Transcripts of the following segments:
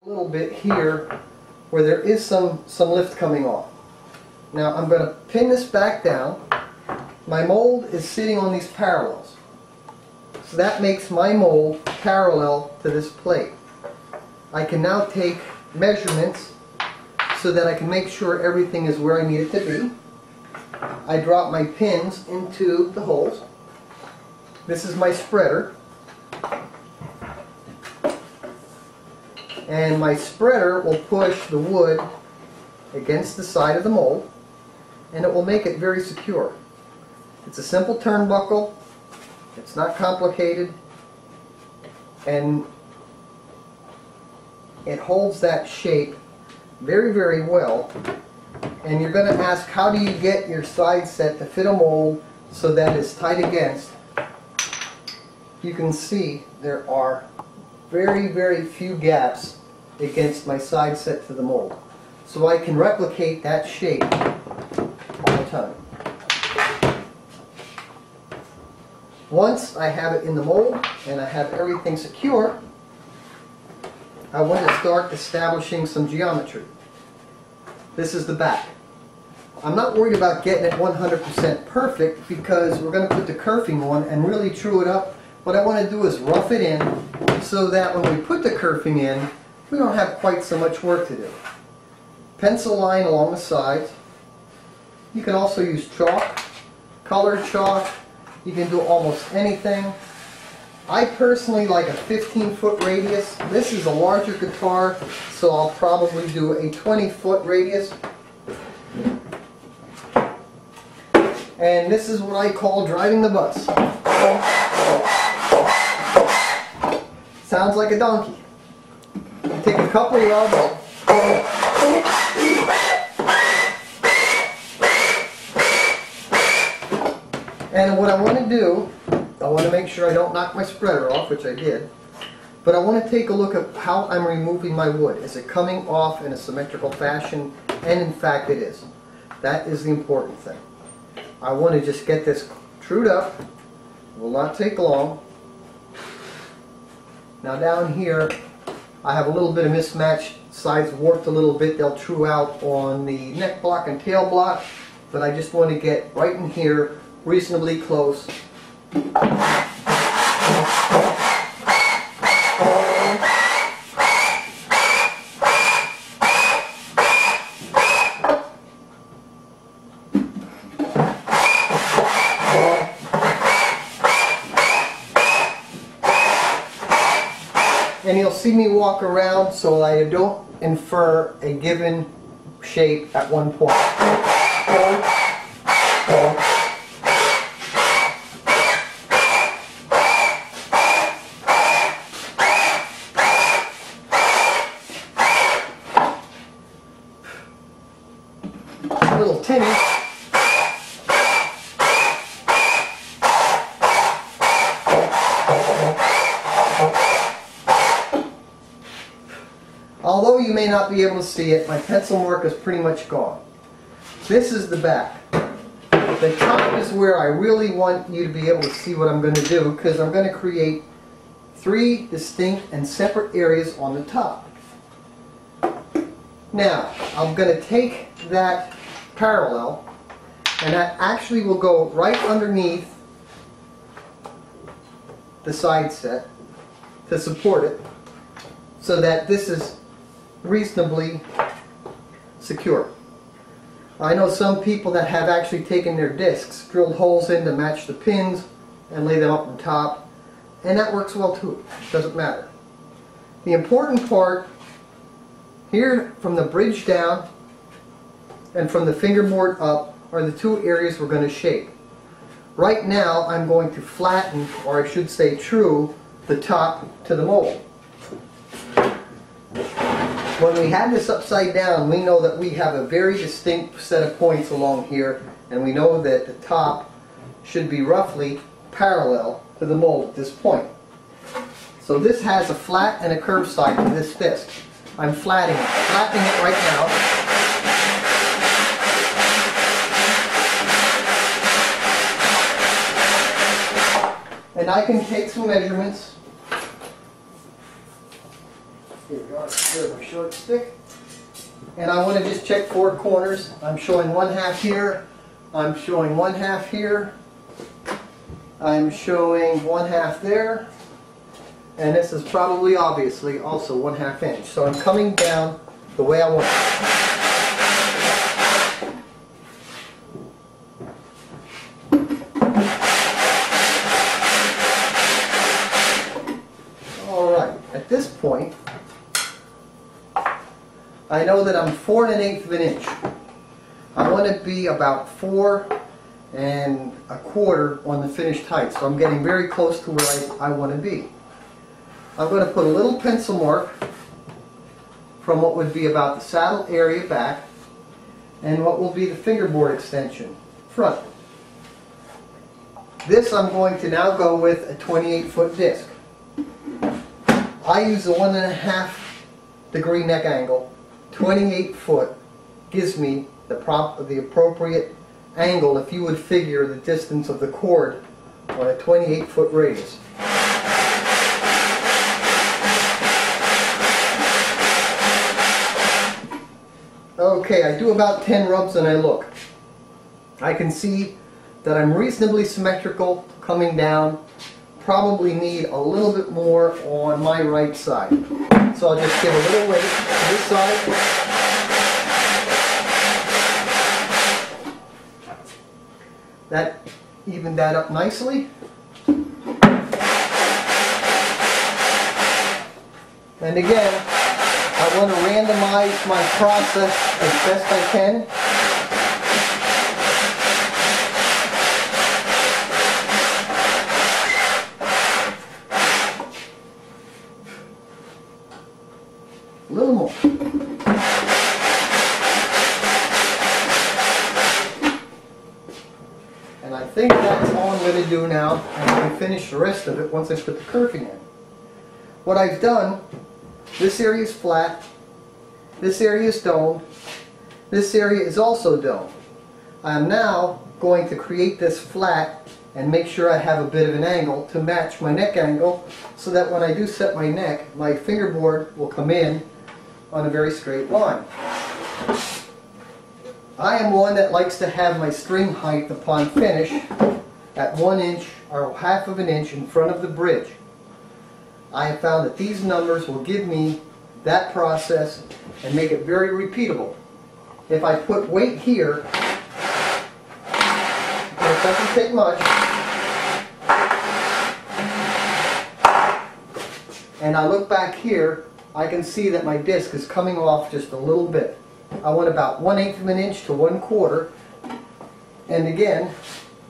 A little bit here where there is some lift coming off. Now I'm going to pin this back down. My mold is sitting on these parallels. So that makes my mold parallel to this plate. I can now take measurements so that I can make sure everything is where I need it to be. I drop my pins into the holes. This is my spreader. And my spreader will push the wood against the side of the mold, and it will make it very secure. It's a simple turnbuckle. It's not complicated, and it holds that shape very, very well. And you're going to ask, how do you get your side set to fit a mold so that it's tight against? You can see there are very, very few gaps against my side set to the mold. So I can replicate that shape all the time. Once I have it in the mold and I have everything secure, I want to start establishing some geometry. This is the back. I'm not worried about getting it 100% perfect because we're going to put the kerfing on and really true it up. What I want to do is rough it in so that when we put the kerfing in, we don't have quite so much work to do. Pencil line along the sides. You can also use chalk, colored chalk. You can do almost anything. I personally like a 15-foot radius. This is a larger guitar, so I'll probably do a 20-foot radius. And this is what I call driving the bus. Sounds like a donkey. Take a couple of levels. And what I want to do, I want to make sure I don't knock my spreader off, which I did, but I want to take a look at how I'm removing my wood. Is it coming off in a symmetrical fashion? And in fact it is. That is the important thing. I want to just get this trued up. It will not take long. Now down here I have a little bit of mismatched, sides warped a little bit. They'll true out on the neck block and tail block, but I just want to get right in here reasonably close. And you'll see me walk around so I don't infer a given shape at one point. A little tinny. Although you may not be able to see it, my pencil mark is pretty much gone. This is the back. The top is where I really want you to be able to see what I'm going to do, because I'm going to create 3 distinct and separate areas on the top. Now, I'm going to take that parallel, and that actually will go right underneath the side set to support it, so that this is reasonably secure. I know some people that have actually taken their discs, drilled holes in to match the pins, and lay them up on top, and that works well too. Doesn't matter. The important part here, from the bridge down and from the fingerboard up, are the 2 areas we're going to shape. Right now I'm going to flatten, or I should say true, the top to the mold. When we have this upside down, we know that we have a very distinct set of points along here, and we know that the top should be roughly parallel to the mold at this point. So this has a flat and a curved side to this disc. I'm flattening it right now. And I can take some measurements Here we are, there's our short stick. And I want to just check 4 corners. I'm showing 1/2 here, I'm showing 1/2 here, I'm showing 1/2 there, and this is probably obviously also 1/2 inch. So I'm coming down the way I want it. At this point, I know that I'm 4 1/8 of an inch. I want to be about 4 1/4 on the finished height, so I'm getting very close to where I want to be. I'm going to put a little pencil mark from what would be about the saddle area back and what will be the fingerboard extension front. This I'm going to now go with a 28-foot disc. I use a 1.5 degree neck angle. 28 foot gives me the appropriate angle if you would figure the distance of the cord on a 28-foot radius. Okay, I do about 10 rubs and I look. I can see that I'm reasonably symmetrical coming down. Probably need a little bit more on my right side. So I'll just give a little weight to this side. That evened that up nicely. And again, I want to randomize my process as best I can. A little more. And I think that's all I'm going to do now, and I can finish the rest of it once I put the curving in. What I've done, this area is flat, this area is domed, this area is also domed. I'm now going to create this flat and make sure I have a bit of an angle to match my neck angle, so that when I do set my neck, my fingerboard will come in on a very straight line. I am one that likes to have my string height upon finish at 1 inch or 1/2 of an inch in front of the bridge. I have found that these numbers will give me that process and make it very repeatable. If I put weight here, and it doesn't take much, and I look back here, I can see that my disc is coming off just a little bit. I want about 1/8 of an inch to 1/4, and again,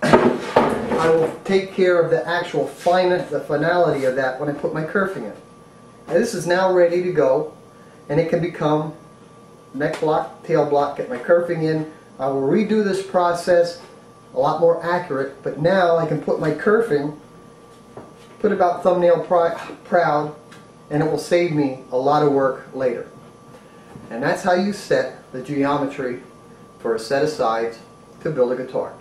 I will take care of the actual finality of that when I put my kerfing in. Now, this is now ready to go, and it can become neck block, tail block, get my kerfing in. I will redo this process a lot more accurate, but now I can put my kerfing, put about thumbnail proud, and it will save me a lot of work later. And that's how you set the geometry for a set of sides to build a guitar.